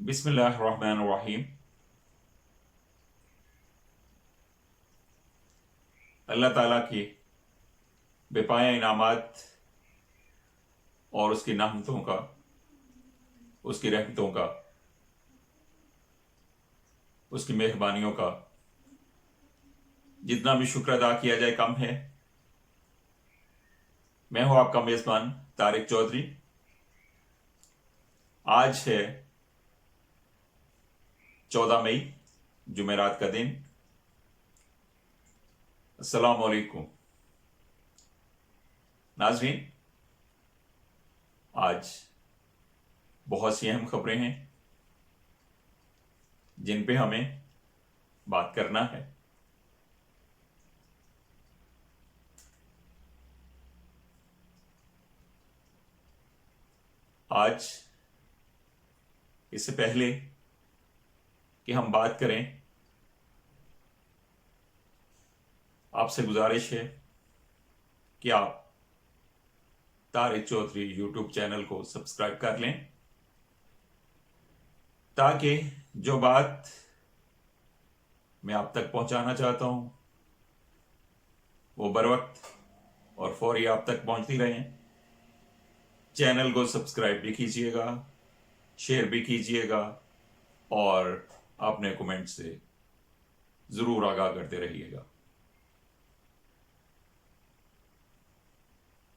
बिस्मिल्लाहिर्रहमानिर्रहीम। अल्लाह ताला की बेपाया इनामात और उसकी रहमतों का, उसकी रहमतों का, उसकी मेहरबानियों का जितना भी शुक्र अदा किया जाए कम है। मैं हूं आपका मेज़बान तारिक चौधरी। आज है 14 मई, जुमेरात का दिन। अस्सलाम वालेकुम नाज़रीन। आज बहुत सी अहम खबरें हैं जिन पे हमें बात करना है। आज इससे पहले कि हम बात करें, आपसे गुजारिश है कि आप तारिक चौधरी यूट्यूब चैनल को सब्सक्राइब कर लें, ताकि जो बात मैं आप तक पहुंचाना चाहता हूं वो बर वक्त और फौरी आप तक पहुंचती रहे। चैनल को सब्सक्राइब भी कीजिएगा, शेयर भी कीजिएगा और अपने कमेंट से ज़रूर आगाह करते रहिएगा।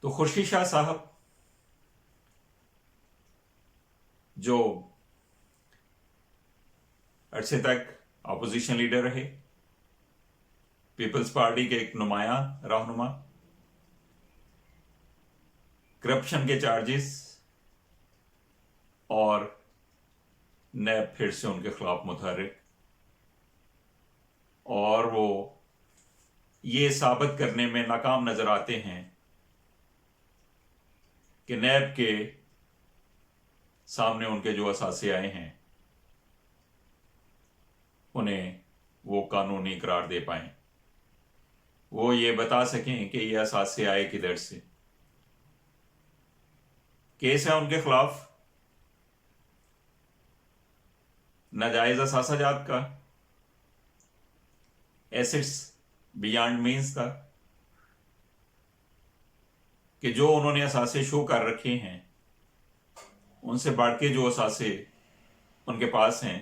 तो खुर्शीद शाह साहब, जो अरसे तक अपोजिशन लीडर रहे, पीपल्स पार्टी के एक नुमाया रहनुमा, करप्शन के चार्जेस और नैब फिर से उनके खिलाफ मुतहर्रिक, और वो ये साबित करने में नाकाम नजर आते हैं कि नैब के सामने उनके जो असासे आए हैं उन्हें वो कानूनी करार दे पाए, वो ये बता सकें कि ये असासे आए किधर से। केस है उनके खिलाफ नाजायज असासा जात का, एसेट्स बियॉन्ड मीन्स का, कि जो उन्होंने असासे शो कर रखे हैं उनसे बढ़ के जो असासे उनके पास हैं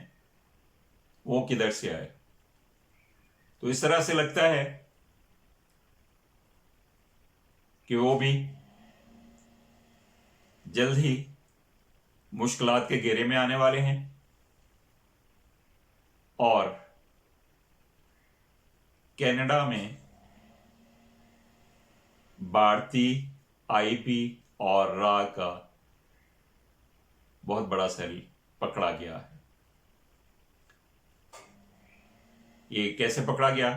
वो किधर से आए। तो इस तरह से लगता है कि वो भी जल्द ही मुश्किलात के घेरे में आने वाले हैं और कनाडा में भारतीय आईपी और रा का बहुत बड़ा सेल पकड़ा गया है। ये कैसे पकड़ा गया?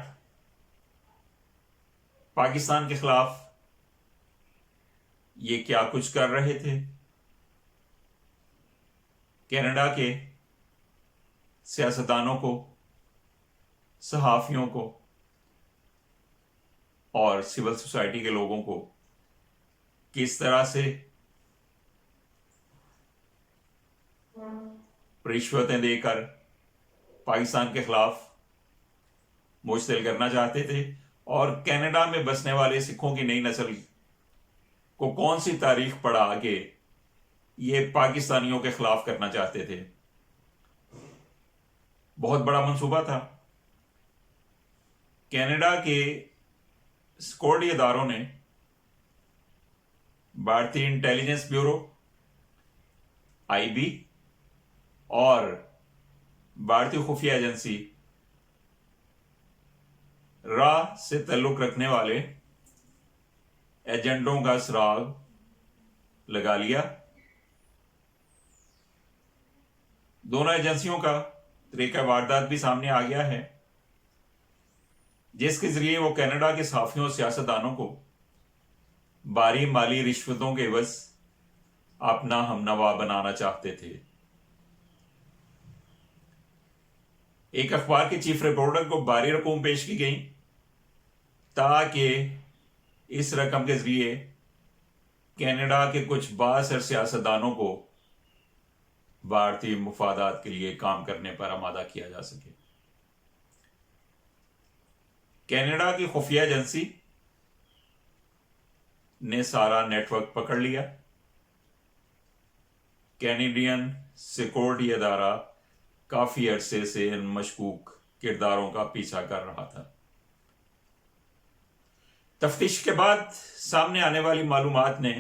पाकिस्तान के खिलाफ ये क्या कुछ कर रहे थे? कनाडा के सियासतदानों को, सहाफियों को और सिविल सोसाइटी के लोगों को किस तरह से रिश्वतें देकर पाकिस्तान के खिलाफ मुश्तिल करना चाहते थे, और कनाडा में बसने वाले सिखों की नई नस्ल को कौन सी तारीख पढ़ा के ये पाकिस्तानियों के खिलाफ करना चाहते थे। बहुत बड़ा मंसूबा था। कनाडा के सिक्योरिटी इदारों ने भारतीय इंटेलिजेंस ब्यूरो आईबी और भारतीय खुफिया एजेंसी रा से ताल्लुक रखने वाले एजेंटों का सुराग लगा लिया। दोनों एजेंसियों का तरीका वारदात भी सामने आ गया है, जिसके जरिए वो कनाडा के सहाफियों और सियासतदानों को भारी माली रिश्वतों के एवज अपना हमनवा बनाना चाहते थे। एक अखबार के चीफ रिपोर्टर को भारी रकम पेश की गई ताकि इस रकम के जरिए कनाडा के कुछ बासर सियासतदानों को भारतीय मुफादात के लिए काम करने पर आमादा किया जा सके। कनाडा की खुफिया एजेंसी ने सारा नेटवर्क पकड़ लिया। कैनेडियन सिक्योरिटी अदारा काफी अरसे से इन मशकूक किरदारों का पीछा कर रहा था। तफ्तीश के बाद सामने आने वाली मालूमात ने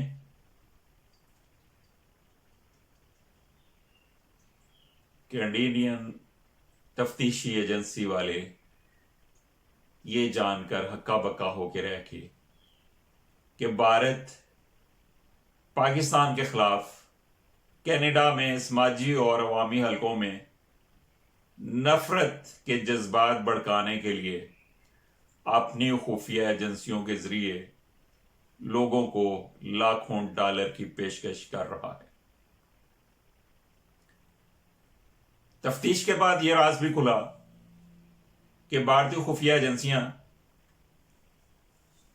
कैनेडियन तफ्तीशी एजेंसी वाले ये जानकर हक्का बक्का होकर रह गए कि भारत पाकिस्तान के खिलाफ कनाडा में समाजी और अवामी हलकों में नफरत के जज्बात भड़काने के लिए अपनी खुफिया एजेंसियों के जरिए लोगों को लाखों डॉलर की पेशकश कर रहा है। तफ्तीश के बाद यह राज भी खुला कि भारतीय खुफिया एजेंसियां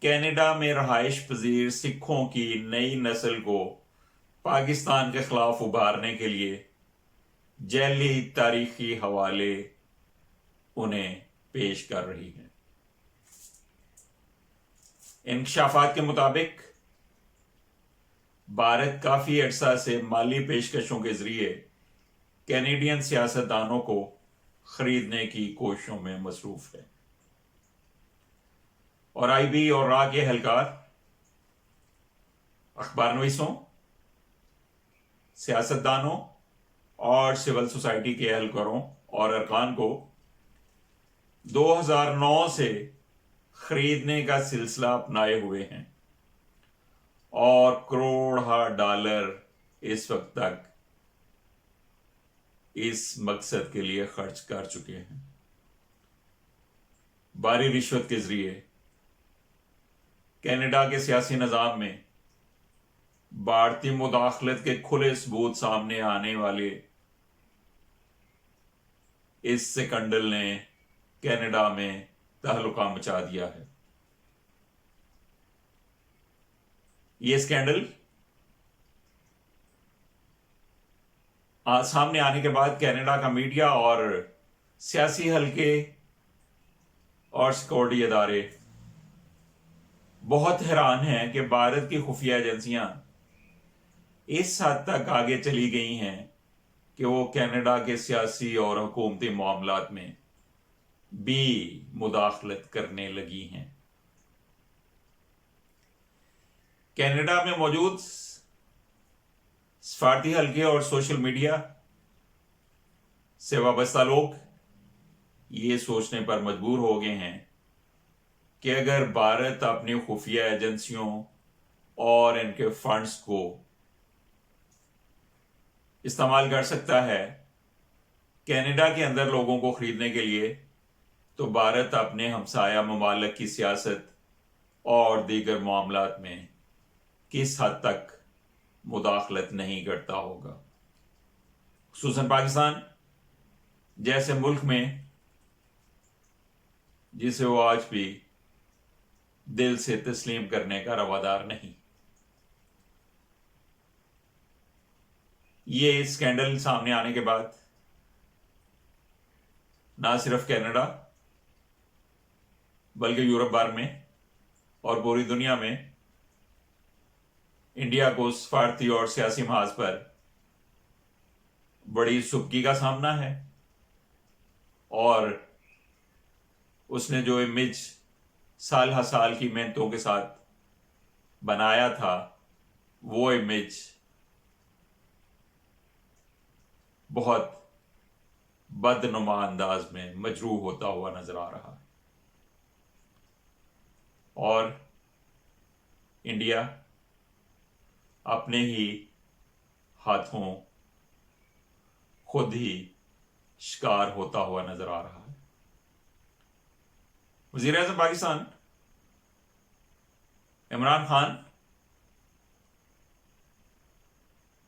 कनाडा में रहाइश पजीर सिखों की नई नस्ल को पाकिस्तान के खिलाफ उभारने के लिए जैली तारीखी हवाले उन्हें पेश कर रही है। इंकशाफात के मुताबिक भारत काफी अरसा से माली पेशकशों के जरिए कैनेडियन सियासतदानों को खरीदने की कोशिशों में मसरूफ है और आईबी और रा के एहलकार अखबारनवीसों, सियासतदानों और सिविल सोसाइटी के एहलकारों और अरकान को 2009 से खरीदने का सिलसिला अपनाए हुए हैं और करोड़ डॉलर इस वक्त तक इस मकसद के लिए खर्च कर चुके हैं। भारी रिश्वत के जरिए कनाडा के सियासी निजाम में भारतीय मुदाखलत के खुले सबूत सामने आने वाले इस स्कैंडल ने कनाडा में तहलुका मचा दिया है। यह स्कैंडल सामने आने के बाद कनाडा का मीडिया और सियासी हलके और सिक्योरिटी अदारे बहुत हैरान हैं कि भारत की खुफिया एजेंसियां इस हद तक आगे चली गई हैं कि वो कनाडा के सियासी और हुकूमती मामलात में भी मुदाखलत करने लगी हैं। कनाडा में मौजूद सफारती हलके और सोशल मीडिया से वाबस्ता लोग ये सोचने पर मजबूर हो गए हैं कि अगर भारत अपनी खुफिया एजेंसियों और इनके फंड्स को इस्तेमाल कर सकता है कनाडा के अंदर लोगों को खरीदने के लिए, तो भारत अपने हमसाया ममालिक की सियासत और दीगर मामलात में किस हद तक मुदाखलत नहीं करता होगा। खुसूसन पाकिस्तान जैसे मुल्क में जिसे वो आज भी दिल से तस्लीम करने का रवादार नहीं। ये स्कैंडल सामने आने के बाद ना सिर्फ कनाडा बल्कि यूरोप भर में और पूरी दुनिया में इंडिया को सफारती और सियासी महाज पर बड़ी सुबकी का सामना है और उसने जो इमेज साल हर साल की मेहनतों के साथ बनाया था वो इमेज बहुत बदनुमा अंदाज में मजरूह होता हुआ नजर आ रहा है और इंडिया अपने ही हाथों खुद ही शिकार होता हुआ नजर आ रहा है। वज़ीर आज़म पाकिस्तान इमरान खान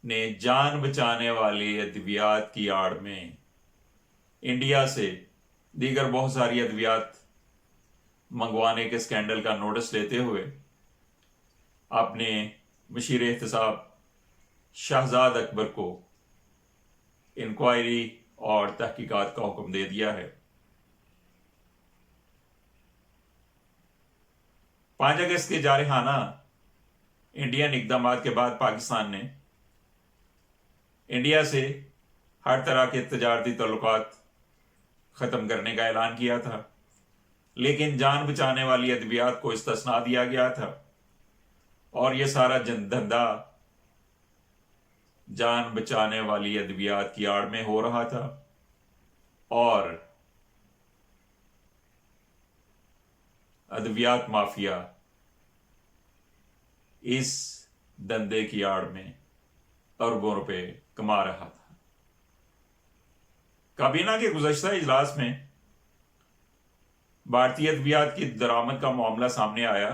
ने जान बचाने वाली अद्वियात की आड़ में इंडिया से दीगर बहुत सारी अद्वियात मंगवाने के स्कैंडल का नोटिस लेते हुए अपने मशीर एहतसाब शहजाद अकबर को इंक्वायरी और तहकीकात का हुक्म दे दिया है। 5 अगस्त के जारहाना इंडियन इकदाम के बाद पाकिस्तान ने इंडिया से हर तरह के तजारती ताल्लुकात ख़त्म करने का ऐलान किया था, लेकिन जान बचाने वाली अद्वियात को इस्तिस्ना दिया गया था और यह सारा धंधा जान बचाने वाली अद्वियात की आड़ में हो रहा था और अद्वियात माफिया इस धंधे की आड़ में अरबों रुपए कमा रहा था। काबीना के गुज़श्ता इजलास में भारतीय अद्वियात की दरामद का मामला सामने आया।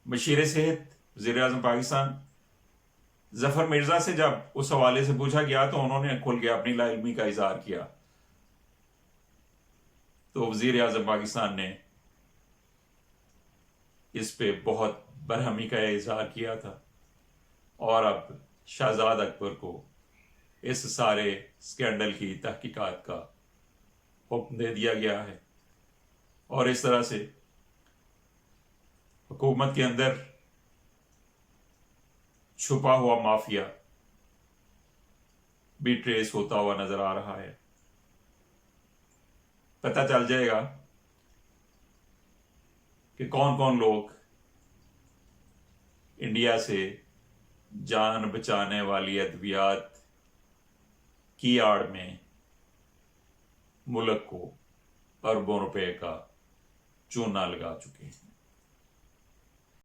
बशीर सेहत वज़ीर आज़म पाकिस्तान जफर मिर्जा से जब उस हवाले से पूछा गया तो उन्होंने खुल के अपनी लाइल्मी का इजहार किया। तो वज़ीर आज़म पाकिस्तान ने इस पे बहुत बरहमी का इजहार किया था और अब शहजाद अकबर को इस सारे स्कैंडल की तहकीकात का हुक्म दे दिया गया है और इस तरह से हुकूमत के अंदर छुपा हुआ माफिया भी ट्रेस होता हुआ नजर आ रहा है। पता चल जाएगा कि कौन कौन लोग इंडिया से जान बचाने वाली अद्वियात की आड़ में मुल्क को अरबों रुपए का चूना लगा चुके हैं।